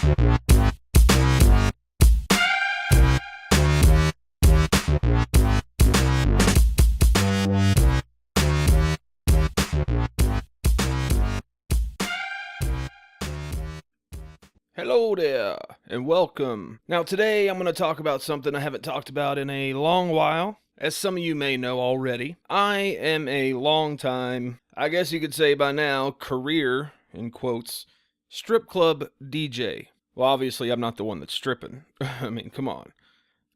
Hello there, and welcome. Now today I'm going to talk about something I haven't talked about in a long while. As some of you may know already, I am a long time, I guess you could say by now, career, in quotes, strip club DJ. Well, obviously I'm not the one that's stripping. I mean, come on.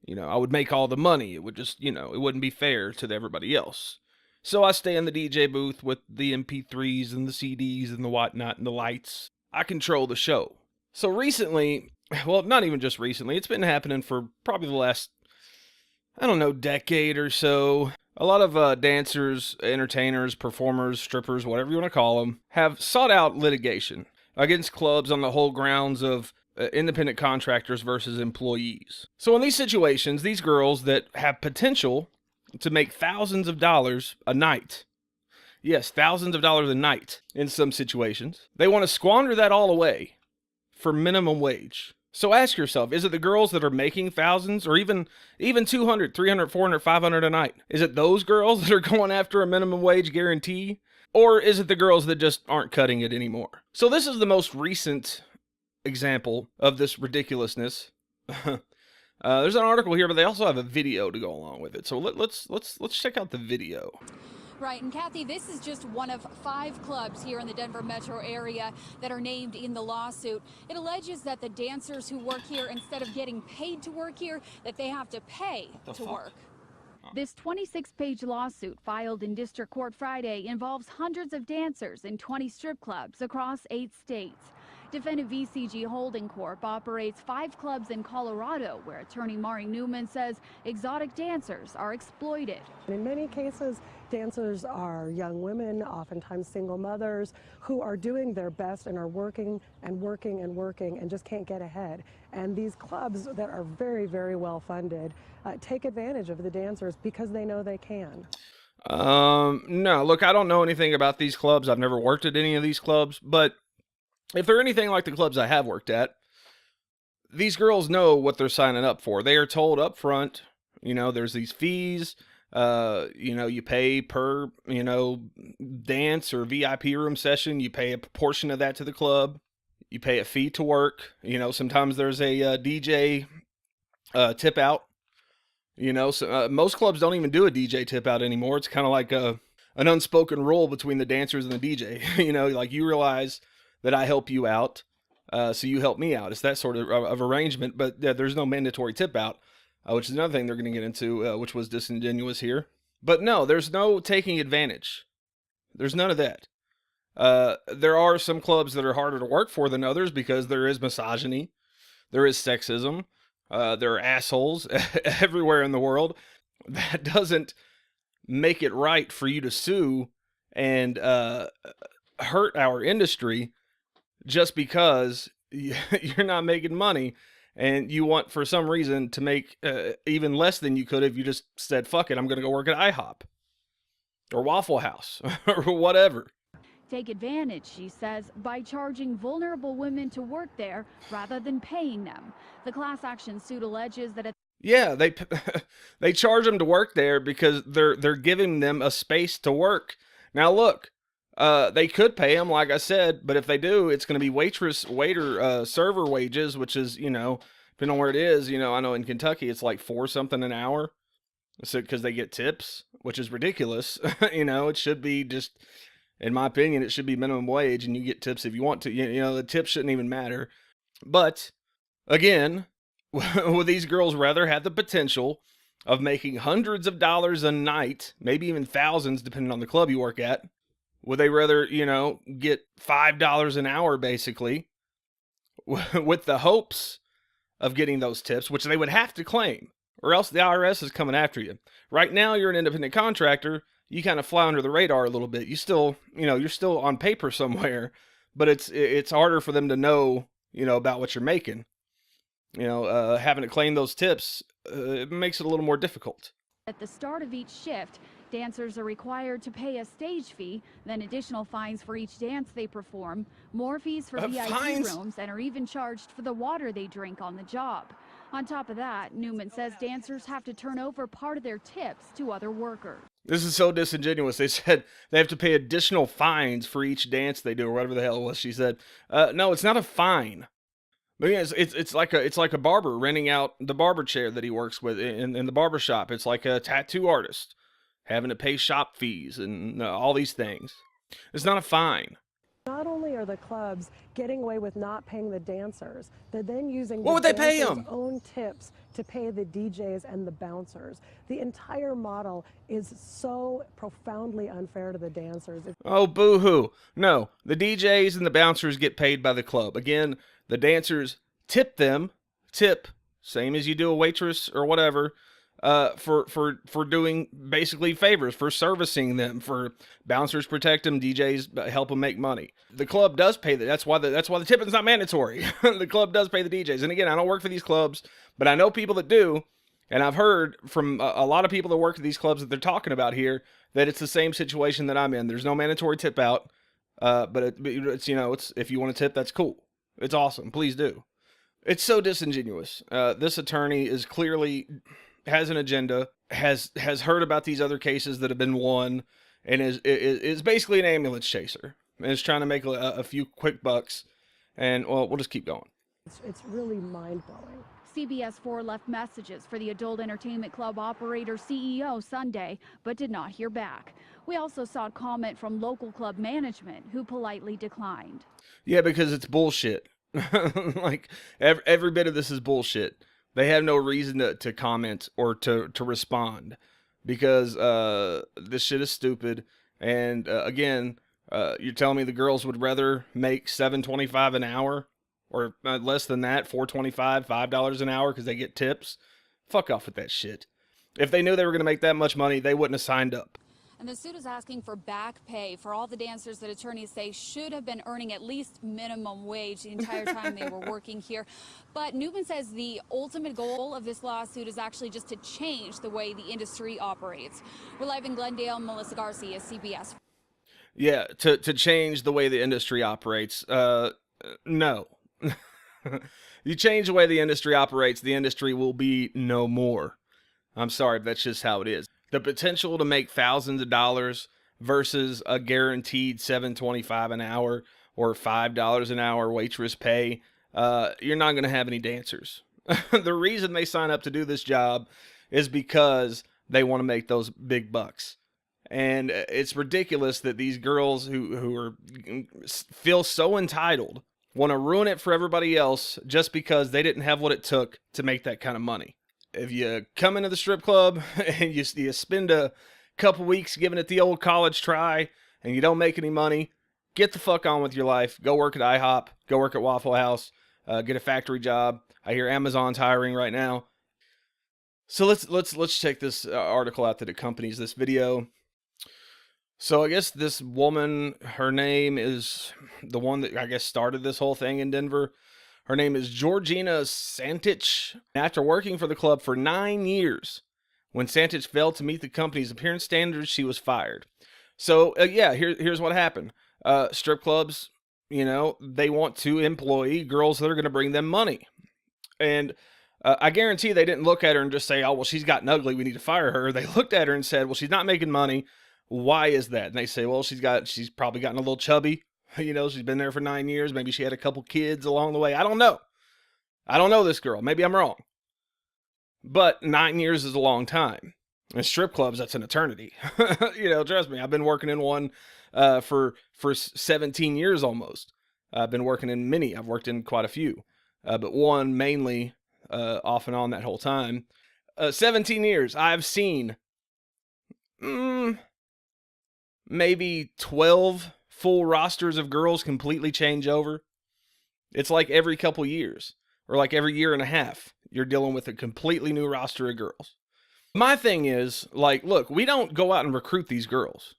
I would make all the money. It would just, it wouldn't be fair to everybody else. So I stay in the DJ booth with the MP3s and the CDs and the whatnot and the lights. I control the show. So recently, well, not even just recently, it's been happening for probably the last, decade or so. A lot of dancers, entertainers, performers, strippers, whatever you want to call them, have sought out litigation against clubs on the whole grounds of independent contractors versus employees. So in these situations, these girls that have potential to make thousands of dollars a night, yes, thousands of dollars a night in some situations, they want to squander that all away for minimum wage. So ask yourself, is it the girls that are making thousands or even 200, 300, 400, 500 a night? Is it those girls that are going after a minimum wage guarantee? Or is it the girls that just aren't cutting it anymore? So this is the most recent example of this ridiculousness. There's an article here, but they also have a video to go along with it. So let's check out the video. Right, and Kathy, this is just one of 5 clubs here in the Denver metro area that are named in the lawsuit. It alleges that the dancers who work here, instead of getting paid to work here, that they have to pay to work. This 26-page lawsuit filed in district court Friday involves hundreds of dancers in 20 strip clubs across 8 states. Defendant VCG Holding Corp. operates 5 clubs in Colorado, where attorney Mari Newman says exotic dancers are exploited. In many cases, dancers are young women, oftentimes single mothers, who are doing their best and are working and working and working and just can't get ahead. And these clubs that are very, very well funded take advantage of the dancers because they know they can. No, look, I don't know anything about these clubs. I've never worked at any of these clubs, but if they're anything like the clubs I have worked at, these girls know what they're signing up for. They are told up front, there's these fees, you pay per, dance or VIP room session. You pay a portion of that to the club. You pay a fee to work. Sometimes there's a DJ tip out. So, most clubs don't even do a DJ tip out anymore. It's kind of like an unspoken rule between the dancers and the DJ. Like you realize that I help you out, so you help me out. It's that sort of arrangement, but there's no mandatory tip out, which is another thing they're going to get into, which was disingenuous here. But no, there's no taking advantage. There's none of that. There are some clubs that are harder to work for than others because there is misogyny, there is sexism, there are assholes everywhere in the world. That doesn't make it right for you to sue and hurt our industry just because you're not making money and you want, for some reason, to make even less than you could if you just said, fuck it, I'm going to go work at IHOP or Waffle House or whatever. Take advantage, she says, by charging vulnerable women to work there rather than paying them. The class action suit alleges that yeah, they charge them to work there because they're giving them a space to work. Now look, they could pay them, like I said, but if they do, it's going to be waiter, server wages, which is, depending on where it is, I know in Kentucky, it's like $4 something an hour. So, because they get tips, which is ridiculous. It should be just, in my opinion, it should be minimum wage and you get tips if you want to, the tips shouldn't even matter. But again, would these girls rather have the potential of making hundreds of dollars a night, maybe even thousands, depending on the club you work at? Would they rather, get $5 an hour, basically, with the hopes of getting those tips, which they would have to claim, or else the IRS is coming after you. Right now, you're an independent contractor. You kind of fly under the radar a little bit. You still, you're still on paper somewhere, but it's harder for them to know, about what you're making. Having to claim those tips, it makes it a little more difficult. at the start of each shift, Dancers are required to pay a stage fee, then additional fines for each dance they perform, more fees for VIP fines? rooms, and are even charged for the water they drink on the job. On top of that, Newman says dancers have to turn over part of their tips to other workers. This is so disingenuous. They said they have to pay additional fines for each dance they do, or whatever the hell it was she said. No, it's not a fine. But yeah, it's like a barber renting out the barber chair that he works with in the barber shop. It's like a tattoo artist having to pay shop fees and all these things. It's not a fine. Not only are the clubs getting away with not paying the dancers, they're then using What would the they pay dancers' them? own tips to pay the DJs and the bouncers. The entire model is so profoundly unfair to the dancers. Oh, boo-hoo. No, the DJs and the bouncers get paid by the club. Again, the dancers tip, same as you do a waitress or whatever, for doing basically favors, for servicing them, for bouncers protect them, DJs help them make money. The club does pay that. That's why the tipping's not mandatory. The club does pay the DJs. And again, I don't work for these clubs, but I know people that do. And I've heard from a lot of people that work at these clubs that they're talking about here that it's the same situation that I'm in. There's no mandatory tip out, but it's it's if you want to tip, that's cool. It's awesome. Please do. It's so disingenuous. This attorney is clearly has an agenda, has heard about these other cases that have been won, and is basically an ambulance chaser and is trying to make a few quick bucks. And well, we'll just keep going. It's really mind-blowing. CBS 4 left messages for the Adult Entertainment Club operator CEO Sunday, but did not hear back. We also sought comment from local club management, who politely declined. Yeah, because it's bullshit. Like, every bit of this is bullshit. They have no reason to comment or to respond because this shit is stupid. And again, you're telling me the girls would rather make $7.25 an hour or less than that, $4.25, $5 an hour because they get tips? Fuck off with that shit. If they knew they were going to make that much money, they wouldn't have signed up. And the suit is asking for back pay for all the dancers that attorneys say should have been earning at least minimum wage the entire time they were working here. But Newman says the ultimate goal of this lawsuit is actually just to change the way the industry operates. We're live in Glendale. Melissa Garcia, CBS. Yeah, to change the way the industry operates. No. You change the way the industry operates, the industry will be no more. I'm sorry, but that's just how it is. The potential to make thousands of dollars versus a guaranteed $7.25 an hour or $5 an hour waitress pay, you're not going to have any dancers. The reason they sign up to do this job is because they want to make those big bucks. And it's ridiculous that these girls who feel so entitled want to ruin it for everybody else just because they didn't have what it took to make that kind of money. If you come into the strip club and you spend a couple weeks giving it the old college try and you don't make any money, get the fuck on with your life. Go work at IHOP. Go work at Waffle House. Get a factory job. I hear Amazon's hiring right now. So let's check this article out that accompanies this video. So I guess this woman, her name is the one that I guess started this whole thing in Denver. Her name is Georgina Santich. After working for the club for 9 years, when Santich failed to meet the company's appearance standards, she was fired. So, here's what happened. Strip clubs, they want to employ girls that are going to bring them money. And I guarantee they didn't look at her and just say, oh, well, she's gotten ugly, we need to fire her. They looked at her and said, well, she's not making money. Why is that? And they say, well, she's probably gotten a little chubby. She's been there for 9 years. Maybe she had a couple kids along the way. I don't know. I don't know this girl. Maybe I'm wrong. But 9 years is a long time. In strip clubs, that's an eternity. Trust me. I've been working in one for 17 years almost. I've been working in many. I've worked in quite a few. But one mainly off and on that whole time. 17 years. I've seen maybe 12 full rosters of girls completely change over. It's like every couple years or like every year and a half, you're dealing with a completely new roster of girls. My thing is, like, look, we don't go out and recruit these girls.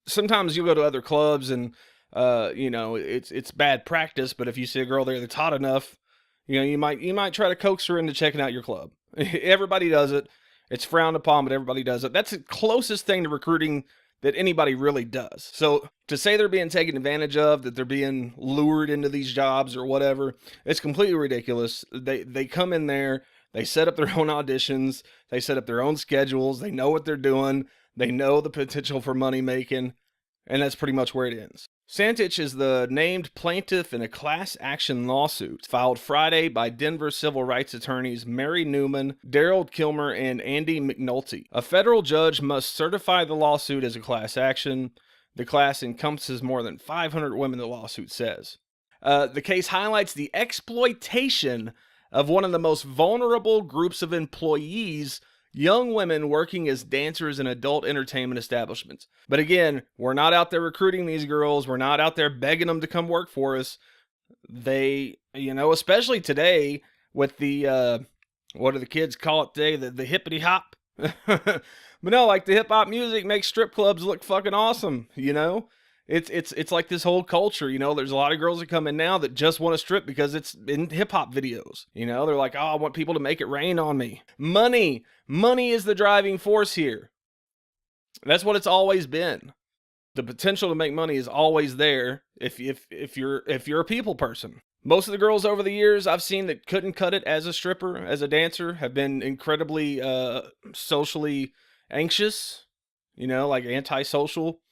Sometimes you'll go to other clubs and, it's bad practice, but if you see a girl there that's hot enough, you might try to coax her into checking out your club. Everybody does it. It's frowned upon, but everybody does it. That's the closest thing to recruiting that anybody really does. So to say they're being taken advantage of, that they're being lured into these jobs or whatever, it's completely ridiculous. They come in there, they set up their own auditions, they set up their own schedules, they know what they're doing, they know the potential for money making, and that's pretty much where it ends. Santich is the named plaintiff in a class action lawsuit filed Friday by Denver civil rights attorneys Mary Newman, Daryl Kilmer, and Andy McNulty. A federal judge must certify the lawsuit as a class action. The class encompasses more than 500 women, the lawsuit says. The case highlights the exploitation of one of the most vulnerable groups of employees, young women working as dancers in adult entertainment establishments. But again, we're not out there recruiting these girls. We're not out there begging them to come work for us. They, especially today with the, what do the kids call it today? The hippity hop. But no, like the hip hop music makes strip clubs look fucking awesome. It's like this whole culture, there's a lot of girls that come in now that just want to strip because it's in hip hop videos. They're like, oh, I want people to make it rain on me. Money is the driving force here. That's what it's always been. The potential to make money is always there if you're a people person. Most of the girls over the years I've seen that couldn't cut it as a stripper, as a dancer, have been incredibly socially anxious, like antisocial.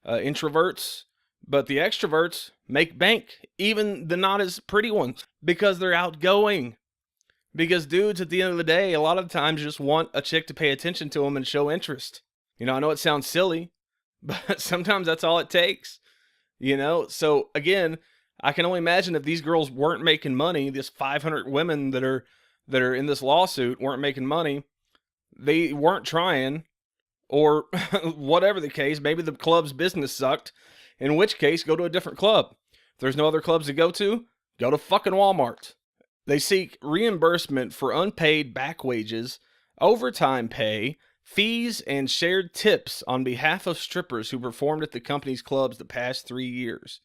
Introverts, but the extroverts make bank, even the not as pretty ones, because they're outgoing. Because dudes, at the end of the day, a lot of the times just want a chick to pay attention to them and show interest. I know it sounds silly, but sometimes that's all it takes. So again, I can only imagine if these girls weren't making money, this 500 women that are in this lawsuit weren't making money, they weren't trying. Or whatever the case, maybe the club's business sucked, in which case, go to a different club. If there's no other clubs to go to fucking Walmart. They seek reimbursement for unpaid back wages, overtime pay, fees, and shared tips on behalf of strippers who performed at the company's clubs the past 3 years.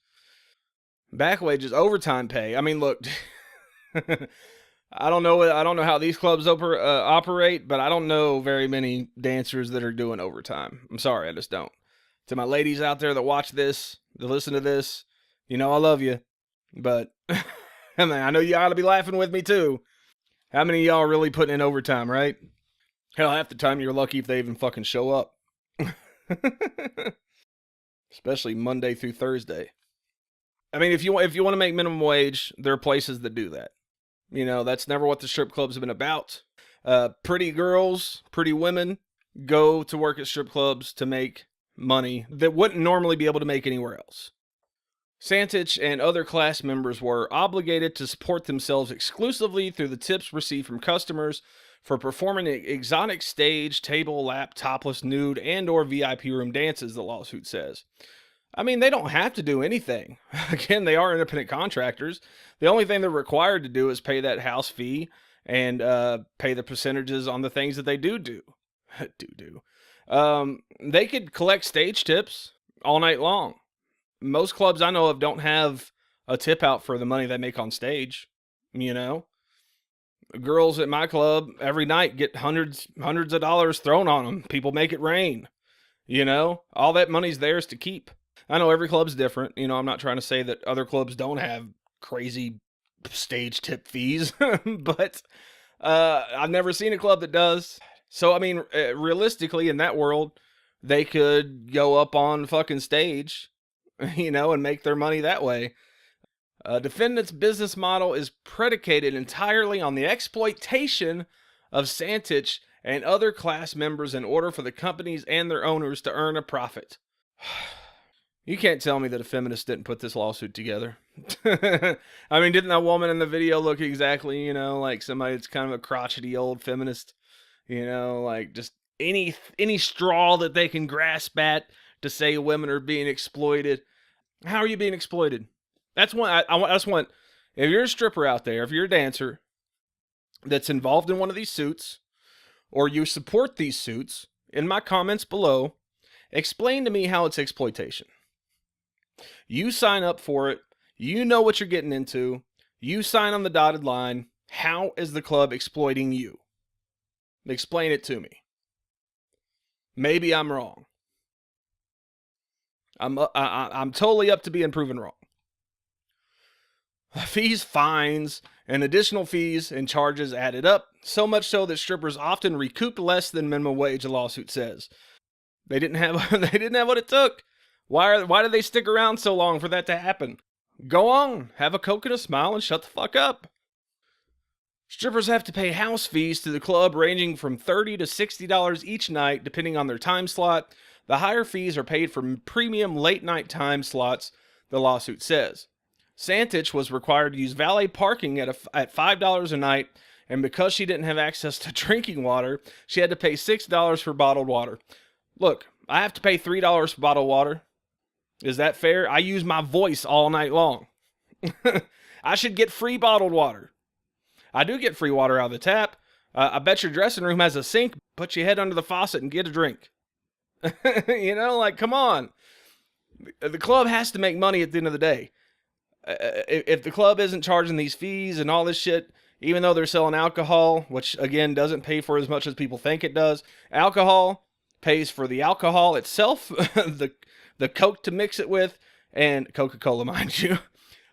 Back wages, overtime pay. I mean, look... I don't know how these clubs operate, but I don't know very many dancers that are doing overtime. I'm sorry, I just don't. To my ladies out there that watch this, that listen to this, I love you. But I know you ought to be laughing with me too. How many of y'all are really putting in overtime, right? Hell, half the time you're lucky if they even fucking show up. Especially Monday through Thursday. I mean, if you want to make minimum wage, there are places that do that. That's never what the strip clubs have been about. Pretty girls, pretty women go to work at strip clubs to make money that wouldn't normally be able to make anywhere else. Santich and other class members were obligated to support themselves exclusively through the tips received from customers for performing exotic stage, table, lap, topless, nude, and or VIP room dances, the lawsuit says. I mean, they don't have to do anything. Again, they are independent contractors. The only thing they're required to do is pay that house fee and pay the percentages on the things that they do. They could collect stage tips all night long. Most clubs I know of don't have a tip out for the money they make on stage. Girls at my club every night get hundreds of dollars thrown on them. People make it rain. All that money's theirs to keep. I know every club's different. I'm not trying to say that other clubs don't have crazy stage tip fees, but I've never seen a club that does. So, I mean, realistically, in that world, they could go up on fucking stage, and make their money that way. Defendant's business model is predicated entirely on the exploitation of Santich and other class members in order for the companies and their owners to earn a profit. You can't tell me that a feminist didn't put this lawsuit together. I mean, didn't that woman in the video look exactly, like somebody that's kind of a crotchety old feminist? Like just any straw that they can grasp at to say women are being exploited. How are you being exploited? That's one. I just want, if you're a stripper out there, if you're a dancer that's involved in one of these suits, or you support these suits, in my comments below, explain to me how it's exploitation. You sign up for it. You know what you're getting into. You sign on the dotted line. How is the club exploiting you? Explain it to me. Maybe I'm wrong. I'm totally up to being proven wrong. Fees, fines, and additional fees and charges added up, so much so that strippers often recouped less than minimum wage, the lawsuit says. They didn't have they didn't have what it took. Why did they stick around so long for that to happen? Go on, have a Coke and a smile and shut the fuck up. Strippers have to pay house fees to the club ranging from $30 to $60 each night depending on their time slot. The higher fees are paid for premium late night time slots, the lawsuit says. Santich was required to use valet parking at $5 a night, and because she didn't have access to drinking water, she had to pay $6 for bottled water. Look, I have to pay $3 for bottled water. Is that fair? I use my voice all night long. I should get free bottled water. I do get free water out of the tap. I bet your dressing room has a sink. Put your head under the faucet and get a drink. Come on. The club has to make money at the end of the day. If the club isn't charging these fees and all this shit, even though they're selling alcohol, which again doesn't pay for as much as people think it does, alcohol pays for the alcohol itself, the Coke to mix it with, and Coca-Cola, mind you,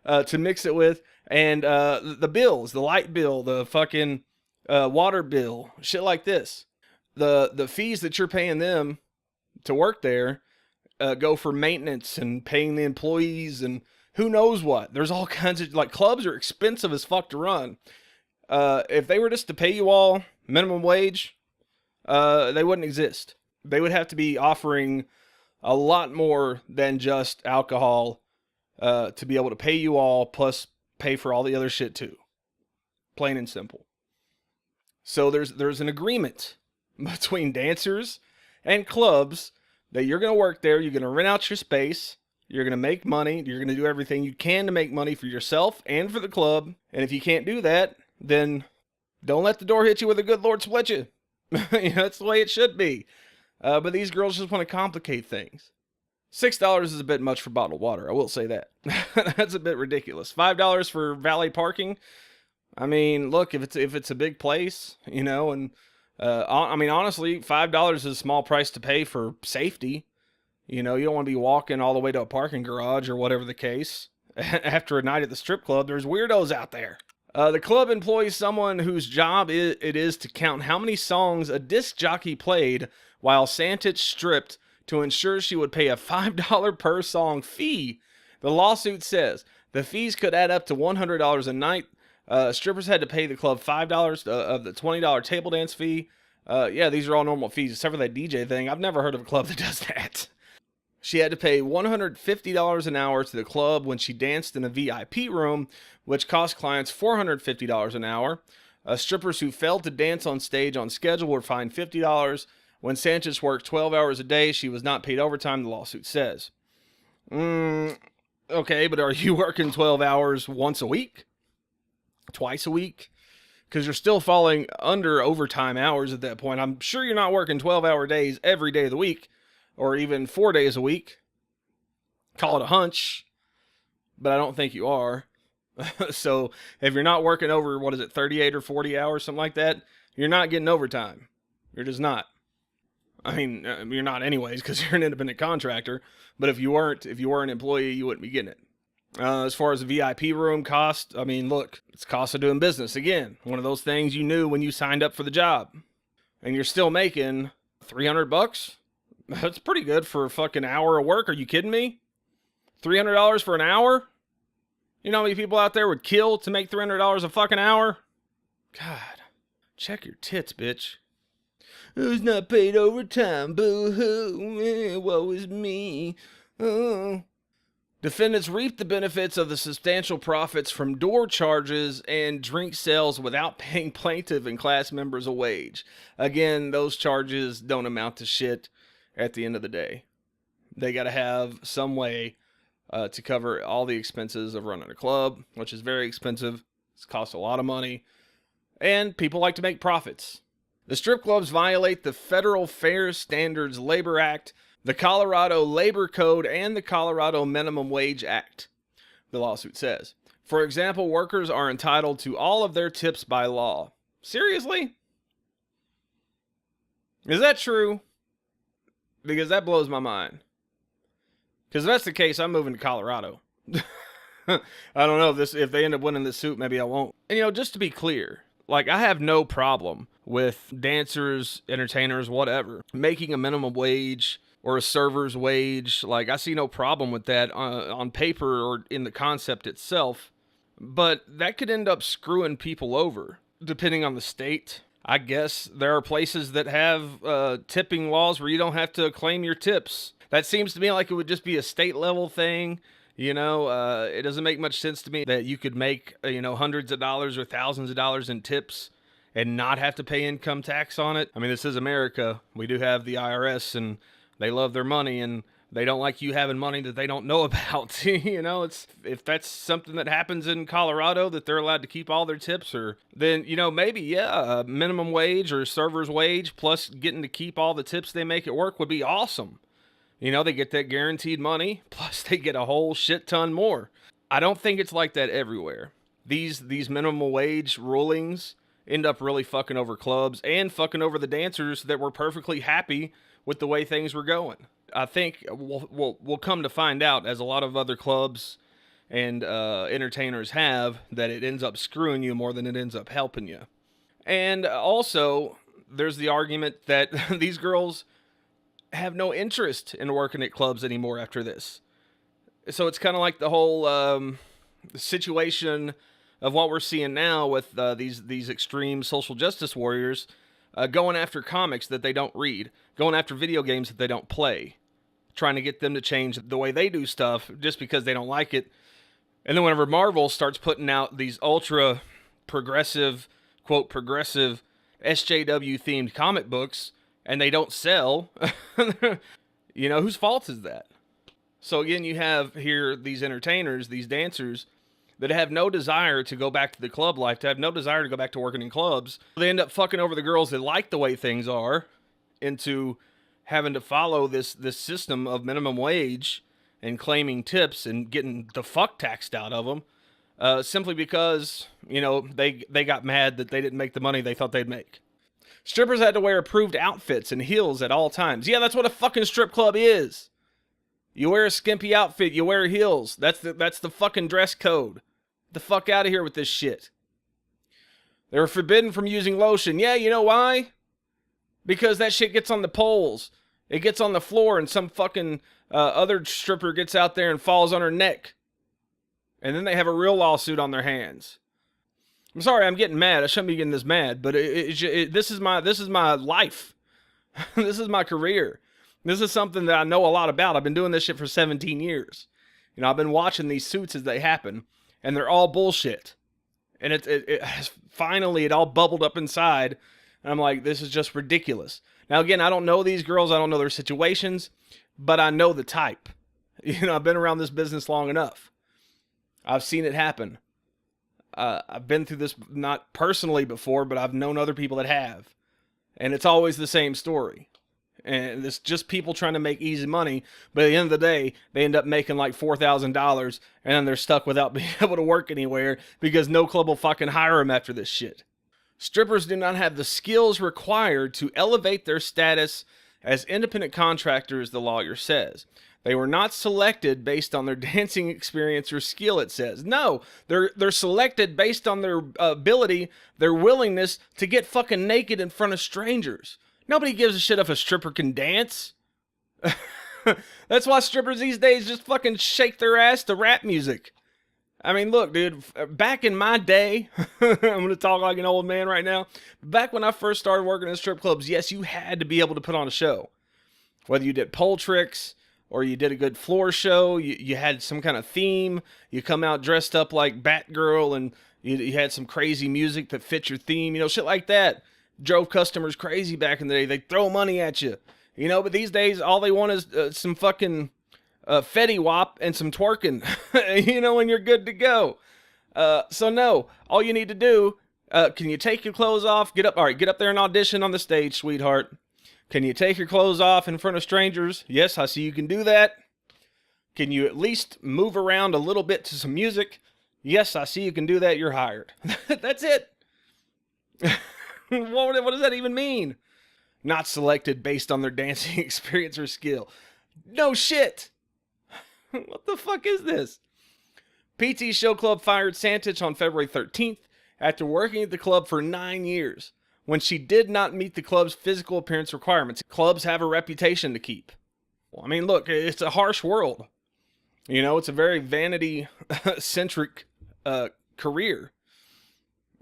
to mix it with, and the bills, the light bill, the fucking water bill, shit like this. The fees that you're paying them to work there go for maintenance and paying the employees and who knows what. There's all kinds of, clubs are expensive as fuck to run. If they were just to pay you all minimum wage, they wouldn't exist. They would have to be offering a lot more than just alcohol to be able to pay you all, plus pay for all the other shit too. Plain and simple. So there's an agreement between dancers and clubs that you're going to work there, you're going to rent out your space, you're going to make money, you're going to do everything you can to make money for yourself and for the club. And if you can't do that, then don't let the door hit you where the good Lord split you. That's the way it should be. But these girls just want to complicate things. $6 is a bit much for bottled water, I will say that. That's a bit ridiculous. $5 for valet parking. I mean, look, if it's a big place, and honestly, $5 is a small price to pay for safety. You don't want to be walking all the way to a parking garage or whatever the case. After a night at the strip club, there's weirdos out there. The club employs someone whose job it is to count how many songs a disc jockey played while Santich stripped to ensure she would pay a $5 per song fee. The lawsuit says the fees could add up to $100 a night. Strippers had to pay the club $5 of the $20 table dance fee. These are all normal fees, except for that DJ thing. I've never heard of a club that does that. She had to pay $150 an hour to the club when she danced in a VIP room, which cost clients $450 an hour. Strippers who failed to dance on stage on schedule were fined $50. When Sanchez worked 12 hours a day, she was not paid overtime, the lawsuit says. Okay, but are you working 12 hours once a week? Twice a week? Because you're still falling under overtime hours at that point. I'm sure you're not working 12-hour days every day of the week, or even 4 days a week. Call it a hunch, but I don't think you are. So if you're not working over, 38 or 40 hours, something like that, you're not getting overtime. You're just not. I mean, you're not anyways, because you're an independent contractor. But if you were an employee, you wouldn't be getting it. As far as the VIP room cost, I mean, look, it's cost of doing business. Again, one of those things you knew when you signed up for the job. And you're still making $300? That's pretty good for a fucking hour of work. Are you kidding me? $300 for an hour? You know how many people out there would kill to make $300 a fucking hour? God, check your tits, bitch. Who's not paid overtime? Boo-hoo, woe is me. Oh. Defendants reaped the benefits of the substantial profits from door charges and drink sales without paying plaintiff and class members a wage. Again, those charges don't amount to shit at the end of the day. They got to have some way to cover all the expenses of running a club, which is very expensive. It's cost a lot of money. And people like to make profits. The strip clubs violate the Federal Fair Standards Labor Act, the Colorado Labor Code, and the Colorado Minimum Wage Act, the lawsuit says. For example, workers are entitled to all of their tips by law. Seriously? Is that true? Because that blows my mind. Because if that's the case, I'm moving to Colorado. I don't know if they end up winning this suit, maybe I won't. And just to be clear, like, I have no problem with dancers, entertainers, whatever, making a minimum wage or a server's wage. Like, I see no problem with that on paper or in the concept itself. But that could end up screwing people over, depending on the state. I guess there are places that have tipping laws where you don't have to claim your tips. That seems to me like it would just be a state level thing. It doesn't make much sense to me that you could make, hundreds of dollars or thousands of dollars in tips and not have to pay income tax on it. I mean, this is America. We do have the IRS, and they love their money, and they don't like you having money that they don't know about. If that's something that happens in Colorado, that they're allowed to keep all their tips, or then, maybe, minimum wage or server's wage plus getting to keep all the tips they make at work would be awesome. They get that guaranteed money, plus they get a whole shit ton more. I don't think it's like that everywhere. These minimum wage rulings end up really fucking over clubs and fucking over the dancers that were perfectly happy with the way things were going. I think we'll come to find out, as a lot of other clubs and entertainers have, that it ends up screwing you more than it ends up helping you. And also, there's the argument that these girls have no interest in working at clubs anymore after this. So it's kind of like the whole situation of what we're seeing now with these extreme social justice warriors going after comics that they don't read, going after video games that they don't play, trying to get them to change the way they do stuff just because they don't like it. And then whenever Marvel starts putting out these ultra progressive, quote, progressive SJW themed comic books, and they don't sell, whose fault is that? So again, you have here these entertainers, these dancers, that have no desire to go back to the club life, to have no desire to go back to working in clubs. They end up fucking over the girls that like the way things are into having to follow this system of minimum wage and claiming tips and getting the fuck taxed out of them, simply because, they got mad that they didn't make the money they thought they'd make. Strippers had to wear approved outfits and heels at all times. Yeah, that's what a fucking strip club is. You wear a skimpy outfit, you wear heels. That's the fucking dress code. Get the fuck out of here with this shit. They were forbidden from using lotion. Yeah, you know why? Because that shit gets on the poles. It gets on the floor, and some fucking other stripper gets out there and falls on her neck. And then they have a real lawsuit on their hands. I'm sorry, I'm getting mad. I shouldn't be getting this mad, but this is my life. This is my career. This is something that I know a lot about. I've been doing this shit for 17 years. I've been watching these suits as they happen, and they're all bullshit. And it finally all bubbled up inside, and I'm like, this is just ridiculous. Now, again, I don't know these girls. I don't know their situations, but I know the type. I've been around this business long enough. I've seen it happen. I've been through this, not personally before, but I've known other people that have. And it's always the same story. And it's just people trying to make easy money, but at the end of the day, they end up making like $4,000, and then they're stuck without being able to work anywhere because no club will fucking hire them after this shit. Strippers do not have the skills required to elevate their status as independent contractors, the lawyer says. They were not selected based on their dancing experience or skill, it says. No, they're selected based on their ability, their willingness to get fucking naked in front of strangers. Nobody gives a shit if a stripper can dance. That's why strippers these days just fucking shake their ass to rap music. I mean, look, dude, back in my day, I'm going to talk like an old man right now. Back when I first started working in strip clubs, yes, you had to be able to put on a show. Whether you did pole tricks or you did a good floor show, you had some kind of theme. You come out dressed up like Batgirl and you had some crazy music that fit your theme, shit like that. Drove customers crazy back in the day. They throw money at you, but these days all they want is some fucking Fetty Wap and some twerking, and you're good to go. So no, all you need to do, can you take your clothes off? Get up there and audition on the stage, sweetheart. Can you take your clothes off in front of strangers? Yes, I see you can do that. Can you at least move around a little bit to some music? Yes, I see you can do that. You're hired. That's it. What does that even mean? not selected based on their dancing experience or skill. No shit. What the fuck is this? PT Show Club fired Santich on February 13th after working at the club for 9 years when she did not meet the club's physical appearance requirements. Clubs have a reputation to keep. Well, I mean, look, it's a harsh world. You know, it's a very vanity-centric career.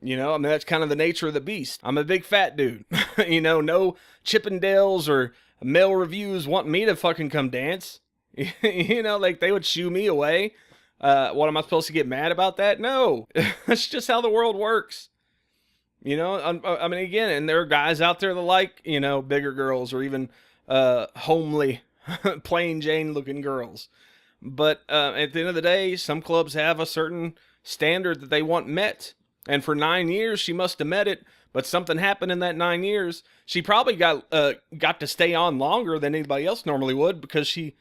You know, I mean, that's kind of the nature of the beast. I'm a big fat dude. You know, no Chippendales or male reviews want me to fucking come dance. You know, like they would shoo me away. What am I supposed to get mad about that? No, that's just how the world works. You know, I mean, again, and there are guys out there that like, you know, bigger girls or even homely, plain Jane looking girls. But at the end of the day, some clubs have a certain standard that they want met. And for 9 years, she must have met it. But something happened in that 9 years. She probably got to stay on longer than anybody else normally would because she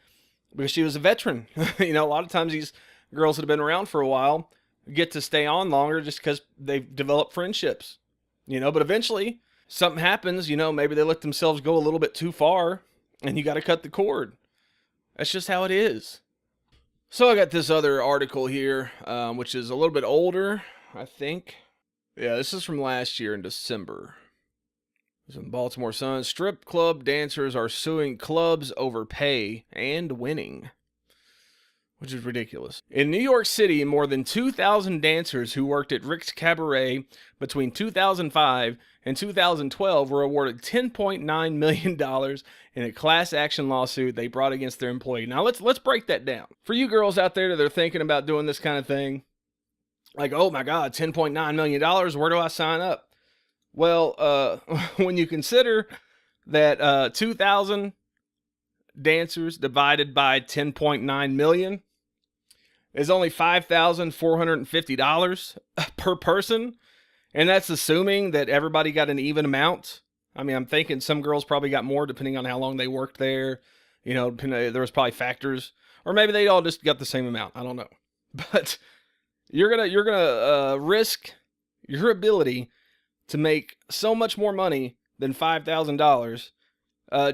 was a veteran. You know, a lot of times these girls that have been around for a while get to stay on longer just because they've developed friendships. You know, but eventually something happens. You know, maybe they let themselves go a little bit too far and you got to cut the cord. That's just how it is. So I got this other article here, which is a little bit older, I think. Yeah, this is from last year in December. It's in Baltimore Sun. Strip club dancers are suing clubs over pay and winning, which is ridiculous. In New York City, more than 2,000 dancers who worked at Rick's Cabaret between 2005 and 2012 were awarded $10.9 million in a class action lawsuit they brought against their employee. Now, let's break that down. For you girls out there that are thinking about doing this kind of thing, like, oh my God, $10.9 million, where do I sign up? Well, when you consider that 2,000 dancers divided by 10.9 million is only $5,450 per person, and that's assuming that everybody got an even amount. I mean, I'm thinking some girls probably got more depending on how long they worked there. You know, there was probably factors, or maybe they all just got the same amount. I don't know, but you're gonna risk your ability to make so much more money than $5,000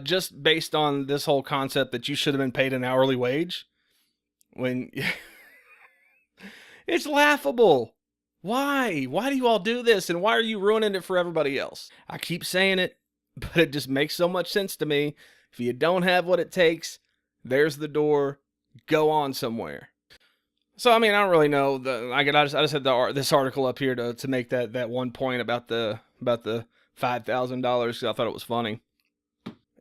just based on this whole concept that you should have been paid an hourly wage. When it's laughable. Why? Why do you all do this? And why are you ruining it for everybody else? I keep saying it, but it just makes so much sense to me. If you don't have what it takes, there's the door. Go on somewhere. So, I mean, I don't really know. I just had this article up here to make that one point about the $5,000 because I thought it was funny.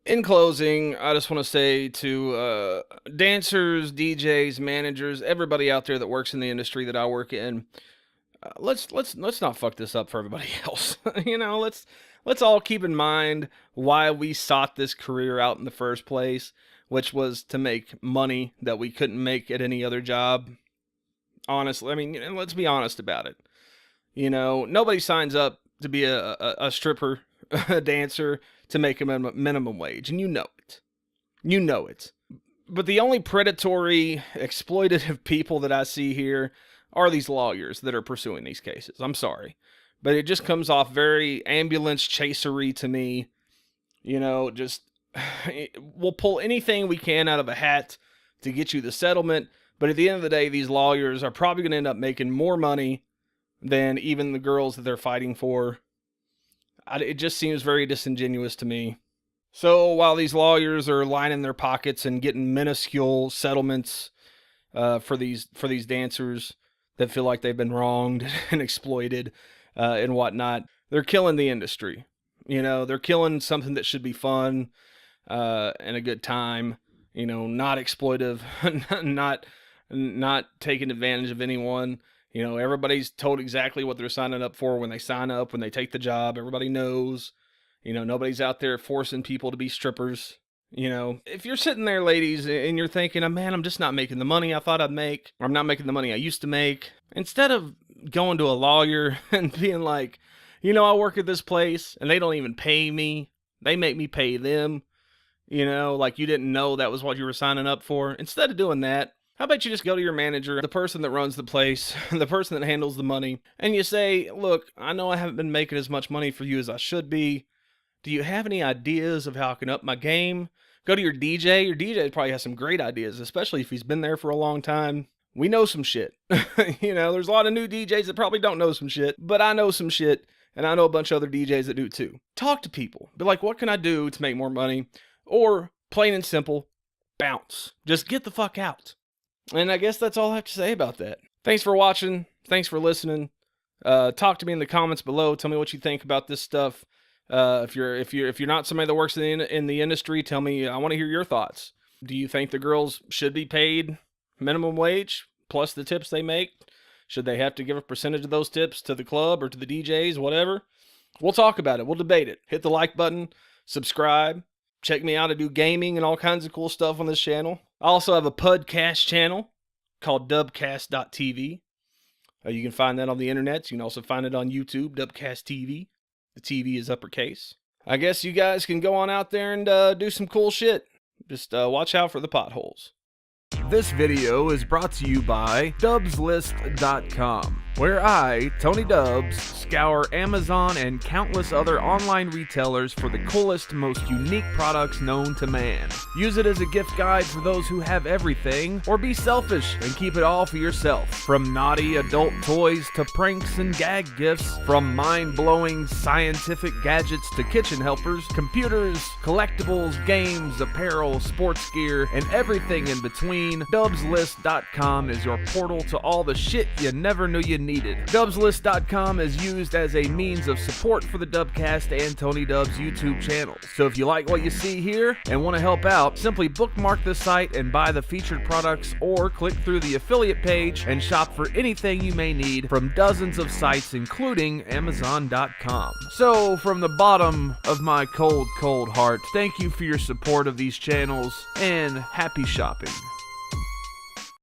In closing, I just want to say to dancers, DJs, managers, everybody out there that works in the industry that I work in, let's not fuck this up for everybody else. You know, let's all keep in mind why we sought this career out in the first place, which was to make money that we couldn't make at any other job. Honestly, I mean, let's be honest about it. You know, nobody signs up to be a stripper, a dancer, to make a minimum wage, and you know it. You know it. But the only predatory, exploitative people that I see here are these lawyers that are pursuing these cases. I'm sorry. But it just comes off very ambulance chasery to me. You know, just, we'll pull anything we can out of a hat to get you the settlement. But at the end of the day, these lawyers are probably going to end up making more money than even the girls that they're fighting for. It just seems very disingenuous to me. So while these lawyers are lining their pockets and getting minuscule settlements for these dancers that feel like they've been wronged and exploited and whatnot, they're killing the industry. You know, they're killing something that should be fun and a good time. You know, not exploitive, not taking advantage of anyone. You know, everybody's told exactly what they're signing up for when they sign up, when they take the job. Everybody knows. You know, nobody's out there forcing people to be strippers. You know, if you're sitting there, ladies, and you're thinking, oh, man, I'm just not making the money I thought I'd make, or I'm not making the money I used to make, instead of going to a lawyer and being like, you know, I work at this place and they don't even pay me. They make me pay them. You know, like you didn't know that was what you were signing up for. Instead of doing that, how about you just go to your manager, the person that runs the place, the person that handles the money, and you say, look, I know I haven't been making as much money for you as I should be. Do you have any ideas of how I can up my game? Go to your DJ. Your DJ probably has some great ideas, especially if he's been there for a long time. We know some shit. There's a lot of new DJs that probably don't know some shit, but I know some shit, and I know a bunch of other DJs that do too. Talk to people. Be like, what can I do to make more money? Or, plain and simple, bounce. Just get the fuck out. And I guess that's all I have to say about that. Thanks for watching. Thanks for listening. Talk to me in the comments below. Tell me what you think about this stuff. If you're not somebody that works in the industry, tell me. I want to hear your thoughts. Do you think the girls should be paid minimum wage plus the tips they make? Should they have to give a percentage of those tips to the club or to the DJs, whatever? We'll talk about it. We'll debate it. Hit the like button, subscribe, check me out. I do gaming and all kinds of cool stuff on this channel. I also have a podcast channel called dubcast.tv. You can find that on the internet. You can also find it on YouTube, dubcast TV. The TV is uppercase. I guess you guys can go on out there and do some cool shit. Just watch out for the potholes. This video is brought to you by dubzlist.com, where I, Tony Dubz, scour Amazon and countless other online retailers for the coolest, most unique products known to man. Use it as a gift guide for those who have everything, or be selfish and keep it all for yourself. From naughty adult toys to pranks and gag gifts, from mind-blowing scientific gadgets to kitchen helpers, computers, collectibles, games, apparel, sports gear, and everything in between, dubzlist.com is your portal to all the shit you never knew you needed. Dubzlist.com is used as a means of support for the dubCast and Tony Dubz YouTube channels. So if you like what you see here and want to help out, simply bookmark the site and buy the featured products, or click through the affiliate page and shop for anything you may need from dozens of sites, including Amazon.com. So from the bottom of my cold, cold heart, thank you for your support of these channels, and happy shopping.